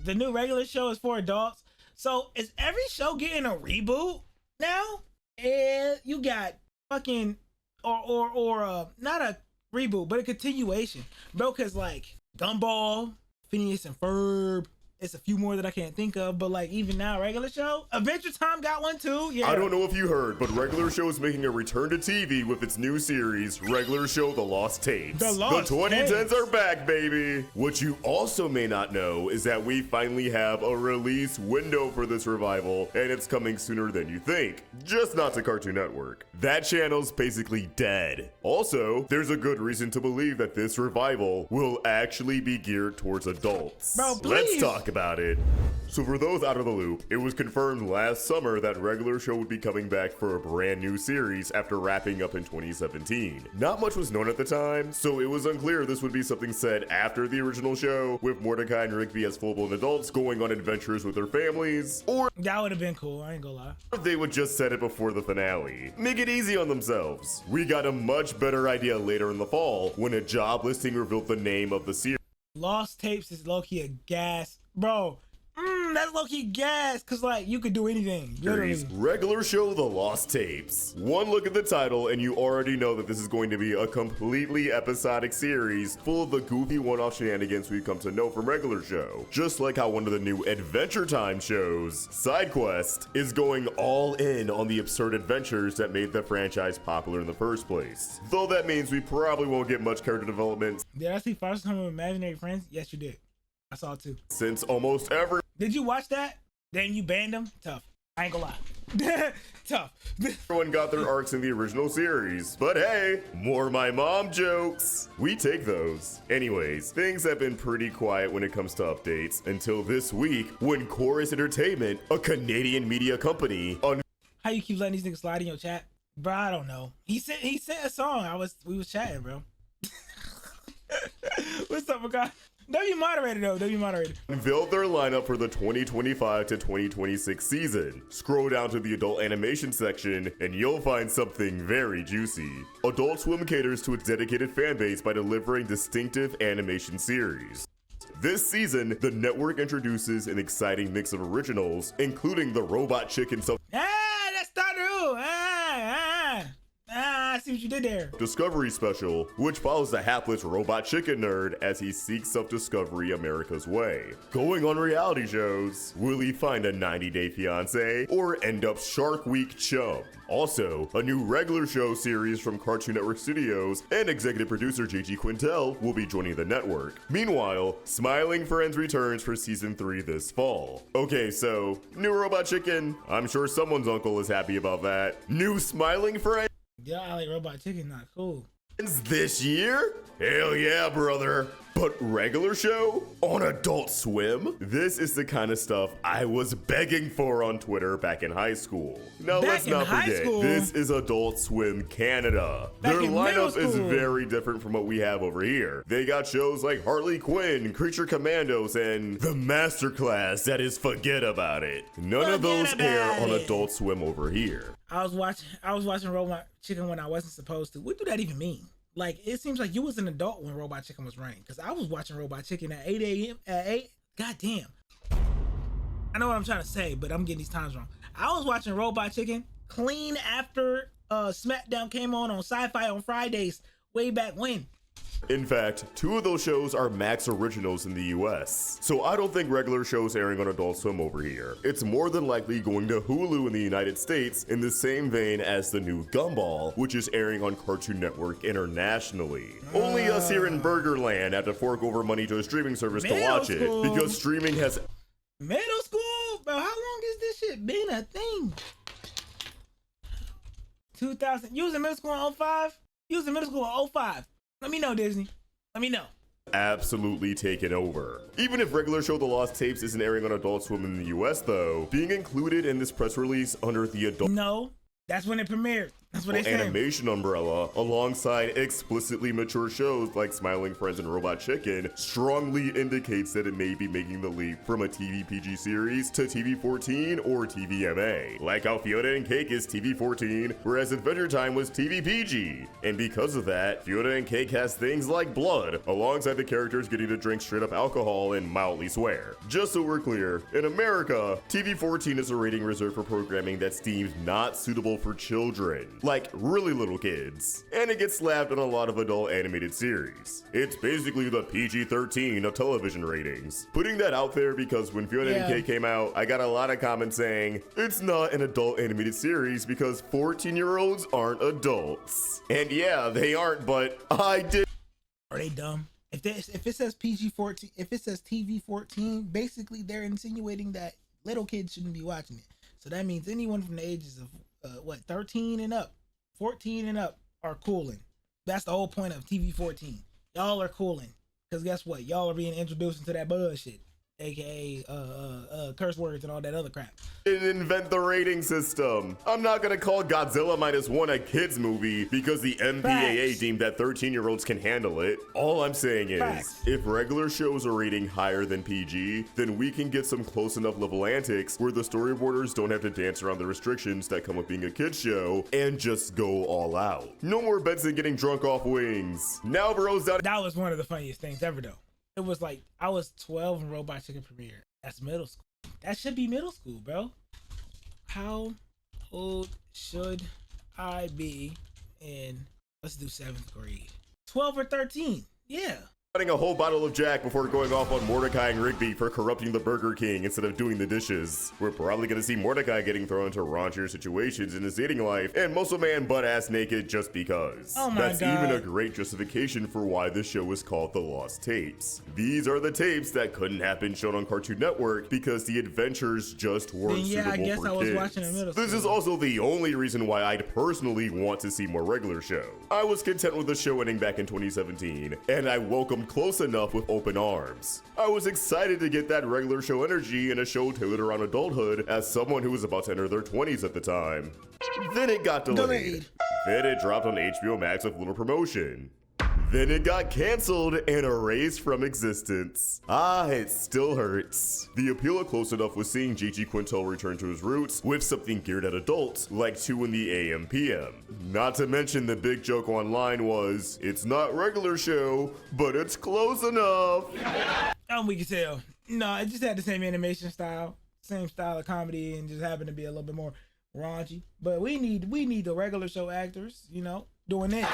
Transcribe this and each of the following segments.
the new regular show is for adults. So is every show getting a reboot now? And you got fucking or not a reboot, but a continuation, bro. Cause like Gumball, Phineas and Ferb. It's a few more that I can't think of, but like even now, regular show, Adventure Time got one too. Yeah. I don't know if you heard, but regular show is making a return to TV with its new series, Regular Show: The Lost Tapes. The 2010s Tapes are back, baby. What you also may not know is that we finally have a release window for this revival, and it's coming sooner than you think. Just not to Cartoon Network. That channel's basically dead. Also, there's a good reason to believe that this revival will actually be geared towards adults. Bro, let's talk about it. So for those out of the loop, it was confirmed last summer that Regular Show would be coming back for a brand new series after wrapping up in 2017. Not much was known at the time, so it was unclear this would be something set after the original show, with Mordecai and Rigby as full-blown adults going on adventures with their families, or that would have been cool, I ain't gonna lie. they would just set it before the finale. Make it easy on themselves. We got a much better idea later in the fall when a job listing revealed the name of the series. Lost Tapes is low-key a gas. Bro, that's low-key gas, cause like you could do anything, literally. Regular Show: The Lost Tapes. One look at the title and you already know that this is going to be a completely episodic series full of the goofy one-off shenanigans we've come to know from Regular Show. Just like how one of the new Adventure Time shows, SideQuest, is going all in on the absurd adventures that made the franchise popular in the first place. Though that means we probably won't get much character development. Did I see First Time with Imaginary Friends? Yes, you did. I saw it too. Since almost every Did you watch that? Then you banned them? Tough. I ain't gonna lie. Tough. everyone got their arcs in the original series. But hey, more my mom jokes. We take those. Anyways, things have been pretty quiet when it comes to updates until this week when Chorus Entertainment, a Canadian media company, How you keep letting these niggas slide in your chat? Bro, I don't know. He sent a song. We was chatting, bro. What's up, my guy? W moderator though, W moderator. unveiled their lineup for the 2025 to 2026 season. Scroll down to the adult animation section and you'll find something very juicy. Adult Swim caters to its dedicated fan base by delivering distinctive animation series. This season, the network introduces an exciting mix of originals, including the Robot Chicken That's Stardew. I see what you did there. Discovery Special, which follows the hapless Robot Chicken nerd as he seeks self-discovery America's way. Going on reality shows, will he find a 90-day fiancé or end up Shark Week chum? Also, a new Regular Show series from Cartoon Network Studios and executive producer J.G. Quintel will be joining the network. Meanwhile, Smiling Friends returns for season 3 this fall. Okay, so, new Robot Chicken, I'm sure someone's uncle is happy about that. New Smiling Friends Yeah, I like Robot Chicken, not cool. this year? Hell yeah, brother. But Regular Show on Adult Swim? This is the kind of stuff I was begging for on Twitter back in high school. Now let's not forget, this is Adult Swim Canada. Their lineup is very different from what we have over here. They got shows like Harley Quinn, Creature Commandos, and The Masterclass that is Forget About It. None of those air on Adult Swim over here. I was watching Robot Chicken when I wasn't supposed to. What do that even mean? Like, it seems like you was an adult when Robot Chicken was running, because I was watching Robot Chicken at 8 a.m. at 8. God damn. I know what I'm trying to say, but I'm getting these times wrong. I was watching Robot Chicken clean after SmackDown came on Sci-Fi on Fridays way back when. In fact, 2 of those shows are Max originals in the US, so I don't think Regular Show's airing on Adult Swim over here. It's more than likely going to Hulu in the United States in the same vein as the new Gumball, which is airing on Cartoon Network internationally. Only us here in Burgerland have to fork over money to a streaming service to watch it, because streaming has... Middle school? Bro, how long has this shit been a thing? 2000, you was in middle school in 05? You was in middle school in 05. Let me know, Disney. Let me know. Absolutely taken over. Even if Regular Show: The Lost Tapes isn't airing on Adult Swim in the US though, being included in this press release under the adult... No, that's when it premiered. That's what they say. Animation umbrella, alongside explicitly mature shows like Smiling Friends and Robot Chicken, strongly indicates that it may be making the leap from a TV PG series to TV 14 or TVMA. Like how Fiona and Cake is TV 14, whereas Adventure Time was TV PG. And because of that, Fiona and Cake has things like blood, alongside the characters getting to drink straight up alcohol and mildly swear. Just so we're clear, in America, TV 14 is a rating reserved for programming that's deemed not suitable for children, like really little kids, and it gets slapped on a lot of adult animated series. It's basically the PG-13 of television ratings. Putting that out there because when Fiona and Cake came out, I got a lot of comments saying, it's not an adult animated series because 14-year-olds aren't adults. And yeah, they aren't, but I did. Are they dumb? If it says PG-14, if it says TV 14, basically they're insinuating that little kids shouldn't be watching it. So that means anyone from the ages of 13 and up, 14 and up are cooling. That's the whole point of TV 14. Y'all are cooling. Because guess what? Y'all are being introduced into that bullshit. AKA curse words and all that other crap. Didn't invent the rating system. I'm not gonna call Godzilla -1 a kids movie because the MPAA Facts. deemed that 13-year-olds can handle it. All I'm saying is, Facts. if regular shows are rating higher than PG, then we can get some close enough level antics where the storyboarders don't have to dance around the restrictions that come with being a kids show and just go all out. No more Benson getting drunk off wings. Now bros down. That was one of the funniest things ever though. It was like I was 12 when Robot Chicken premiered. That's middle school. That should be middle school, bro. How old should I be in, let's do 7th grade? 12 or 13. Yeah. Having a whole bottle of Jack before going off on Mordecai and Rigby for corrupting the Burger King instead of doing the dishes. We're probably gonna see Mordecai getting thrown into raunchier situations in his dating life, and Muscle Man butt-ass naked just because. Oh my That's God. even a great justification for why this show is called The Lost Tapes. These are the tapes that couldn't have been shown on Cartoon Network because the adventures just weren't Then, yeah, I suitable guess for I was kids. watching in middle This is school. also the only reason why I'd personally want to see more regular show. I was content with the show ending back in 2017, and I welcomed Close Enough with open arms. I was excited to get that regular show energy in a show tailored around adulthood as someone who was about to enter their 20s at the time. Then it got delayed. Then it dropped on HBO Max with little promotion. Then it got canceled and erased from existence. Ah, it still hurts. The appeal of Close Enough was seeing J.G. Quintel return to his roots with something geared at adults, like 2 in the AM PM. Not to mention the big joke online was, it's not regular show, but it's close enough. We can tell. No, it just had the same animation style, same style of comedy, and just happened to be a little bit more raunchy. But we need the regular show actors, you know, doing this.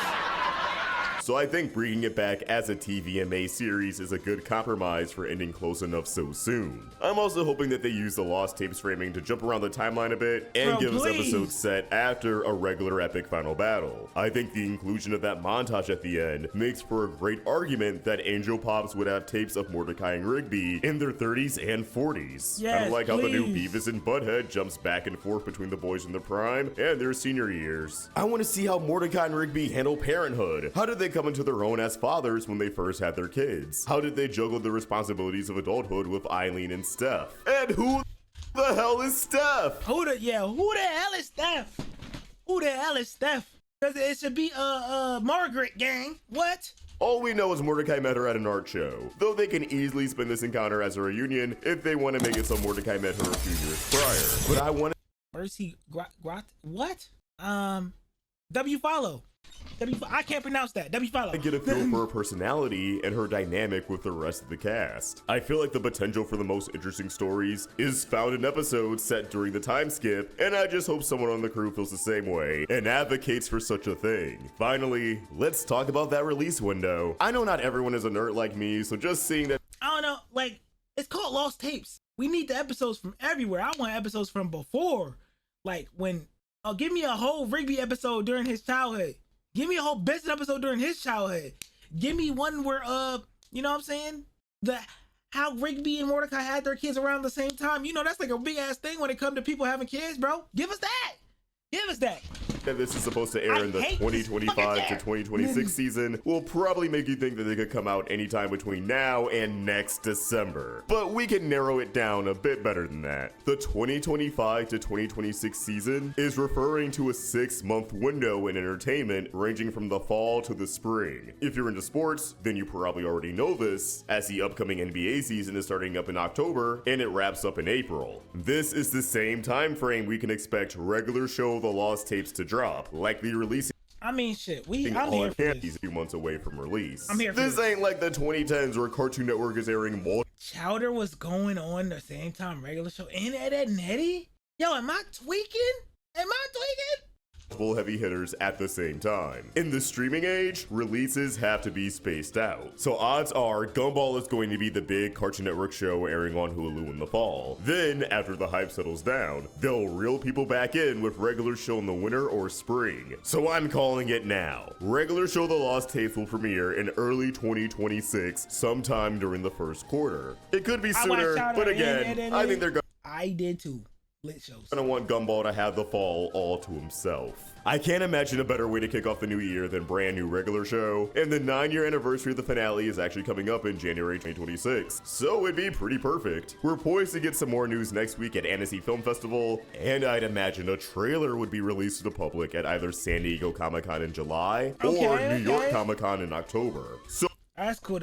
So I think bringing it back as a TVMA series is a good compromise for ending Close Enough so soon. I'm also hoping that they use the Lost Tapes framing to jump around the timeline a bit and Bro, give us please. episodes set after a regular epic final battle. I think the inclusion of that montage at the end makes for a great argument that Angel Pops would have tapes of Mordecai and Rigby in their 30s and 40s. Yes, Kind of like how the new please. Beavis and Butthead jumps back and forth between the boys in their prime and their senior years. I want to see how Mordecai and Rigby handle parenthood. How did they come into their own as fathers when they first had their kids? How did they juggle the responsibilities of adulthood with Eileen and Steph? And who the hell is Steph? Who the hell is Steph? Who the hell is Steph? Cause it should be Margaret gang. What? All we know is Mordecai met her at an art show, though they can easily spin this encounter as a reunion if they want to make it so Mordecai met her a few years prior. But I want Mercy what? W follow. I can't pronounce that. W follow. to get a feel for her personality and her dynamic with the rest of the cast. I feel like the potential for the most interesting stories is found in episodes set during the time skip, and I just hope someone on the crew feels the same way and advocates for such a thing. Finally, let's talk about that release window. I know not everyone is a nerd like me, so just seeing that I don't know. Like, it's called Lost Tapes. We need the episodes from everywhere. I want episodes from before. Like when give me a whole Rigby episode during his childhood. Give me a whole Benson episode during his childhood. Give me one where you know what I'm saying? How Rigby and Mordecai had their kids around the same time. You know, that's like a big ass thing when it comes to people having kids, bro. Give us that. Give us that. That this is supposed to air in the 2025 to 2026 season will probably make you think that they could come out anytime between now and next December. But we can narrow it down a bit better than that. The 2025 to 2026 season is referring to a 6-month window in entertainment ranging from the fall to the spring. If you're into sports, then you probably already know this, as the upcoming NBA season is starting up in October and it wraps up in April. This is the same time frame we can expect regular show The Lost Tapes to drop, likely releasing. I mean, shit. I'm here for this. He's a few months away from release. I'm here for this. Ain't like the 2010s where Cartoon Network is airing more. Chowder was going on the same time regular show and Ed Nettie. Yo, am I tweaking? Heavy hitters at the same time. In the streaming age, releases have to be spaced out. So odds are Gumball is going to be the big Cartoon Network show airing on Hulu in the fall. Then, after the hype settles down, they'll reel people back in with regular show in the winter or spring. So I'm calling it now. Regular show The Lost Tapes will premiere in early 2026, sometime during the first quarter. It could be sooner, but again, I think they're going. I did too. Lit shows. I don't want Gumball to have the fall all to himself. I can't imagine a better way to kick off the new year than brand new regular show, and the 9-year anniversary of the finale is actually coming up in January 2026, so it'd be pretty perfect. We're poised to get some more news next week at Annecy Film Festival, and I'd imagine a trailer would be released to the public at either San Diego Comic-Con in July or New York Comic-Con in October. So that's cool.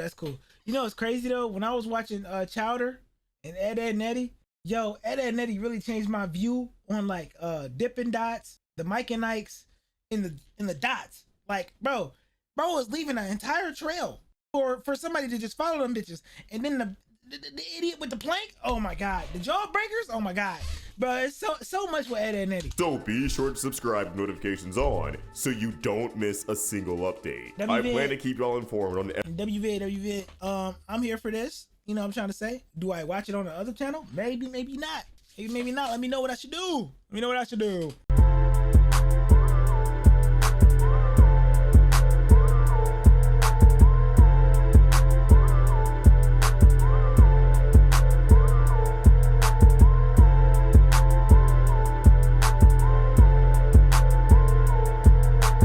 You know, it's crazy though. When I was watching Chowder and Ed Nettie, yo, Ed Nettie really changed my view on like Dippin' Dots, the Mike and Ikes, in the dots. Like, bro was leaving an entire trail for somebody to just follow them bitches. And then the idiot with the plank, oh my god. The jawbreakers, oh my god. Bro, it's so much with Ed Nettie. So be sure to subscribe with notifications on so you don't miss a single update. I plan to keep y'all informed on WVid. I'm here for this. You know what I'm trying to say? Do I watch it on the other channel? Maybe not. Maybe not. Let me know what I should do.